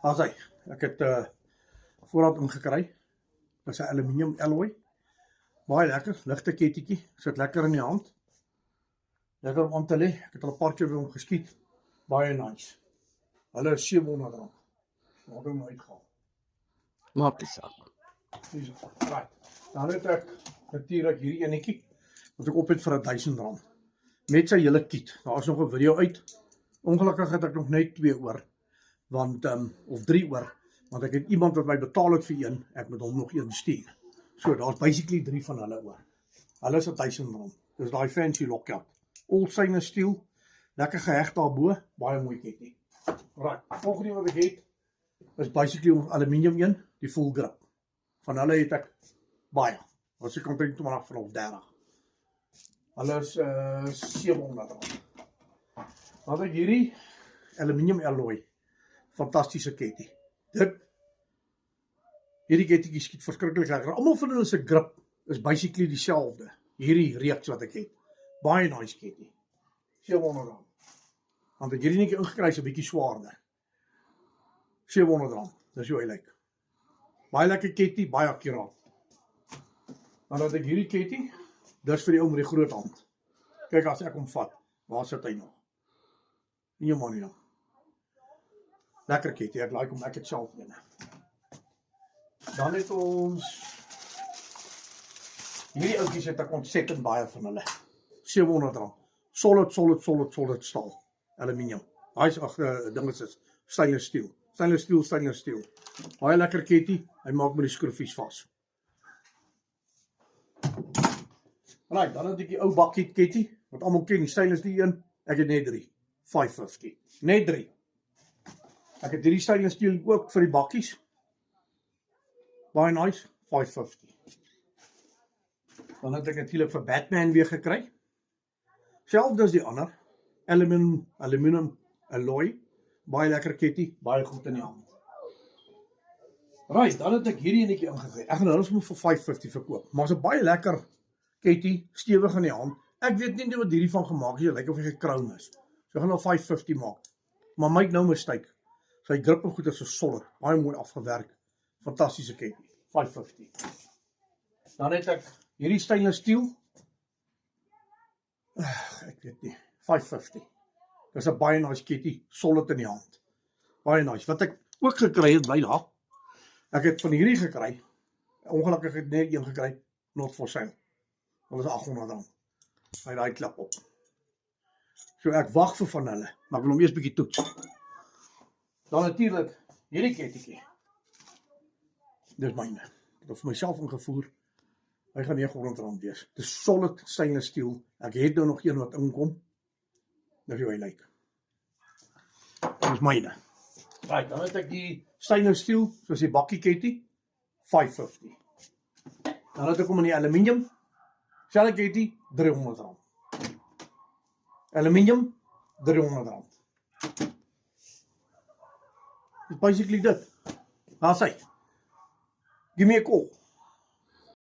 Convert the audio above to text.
As hy, ek het voorraad ingekry. Dit is 'n aluminium alloy. Baie lekker, ligte kettetjie, sit lekker in die hand. Lekker om aan te lê. Ek het al 'n paar keer by hom geskiet. Baie nice. Hulle is R700. Waar het hom uitgehaal? Maak die saak. Hierso. Right. Dan het ek natuurlik hierdie enetjie wat ek op het vir R1000. Met sy hele kit. Daar is nog 'n video uit. Ongelukkig het ek nog net 2 oor. Want of 3 oor, want ek het iemand wat my betaal het vir een, ek moet hom nog een stuur. So daar's basically 3 van hulle oor. Hulle is R1000. Dis daai fancy lockout. All stainless steel, lekker geheg daarbo, baie mooi ketting. Right, volgende wat ek het is basically 'n aluminium een, die full grip. Van hulle het ek baie. Wat se kontak toe maar vanaf 30. Hulle is R700. Dan het ek hierdie aluminium alloy. Fantastiese ketting. Hierdie ketting skiet verskriklik lekker. Almal van hulle se grip is basically dieselfde. Hierdie reeks wat ek het. Baie nice ketting. R700. Want ek hierdie netjie ingekry is 'n bietjie swaarder. R700. Dis hoe hy lyk. Baie lekker ketting, baie akkuraat. Dan het ek hierdie ketting. Dis vir die ou met die groot hand. Kyk as ek hom vat, waar sit hy nog? In jou manie dan. Lekker ketting, ek like hom, ek het self een. Dan het ons hierdie ouetjies het ek ontsettend baie van hulle. R700. Solid staal. Aluminium. Daai is ding is stainless steel. Stainless steel. Baie lekker ketting, hy maak met die skroefies vas. Right, dan het ek die ou bakkie ketting, wat almal ken, die stainless die een, ek het net 3. 550. Net 3. Ek het hierdie stainless steel ook vir die bakkies. Baie nice, 550. Dan het ek natuurlik vir Batman weer gekry. Selfs as die ander. Aluminium alloy. Baie lekker ketting, baie goed in die hand. Right, dan het ek hierdie enetjie ingegee. Ek gaan hulle sommer vir 550 verkoop. Maar is 'n baie lekker ketting, stewig in die hand. Ek weet nie wat hierdie van gemaak is, dit lyk of hy gekroum is. So ek gaan nou 550 maak. Maar make no mistake. Sy grip en goed is so solid, baie mooi afgewerk. Fantastiese ketting, 550. Dan het ek hierdie stainless steel. Ek weet nie, 550. Dis 'n baie nice ketting, solid in die hand. Baie nice. Wat ek ook gekry het by daar. Ek het van hierdie gekry. Ongelukkig het net een gekry, not for sale. Dat was R800. Hy daai klap op. So ek wag vir van hulle, maar ek wil hom eers bietjie toets. Dan natuurlik hierdie kettingkie. Dis myne. Ek het vir myself ingevoer. Hy gaan R900 wees. Dis solid stainless steel. Ek het nou nog een wat inkom. Dis hoe hy lyk. Dis myne. Right, dan het ek die stainless steel, soos die bakkie ketting, 550. Dan het ek hom in die aluminium. Selfe ketting, R300. Aluminium, R300. It's basically dit. Daar's hy. Give me a call.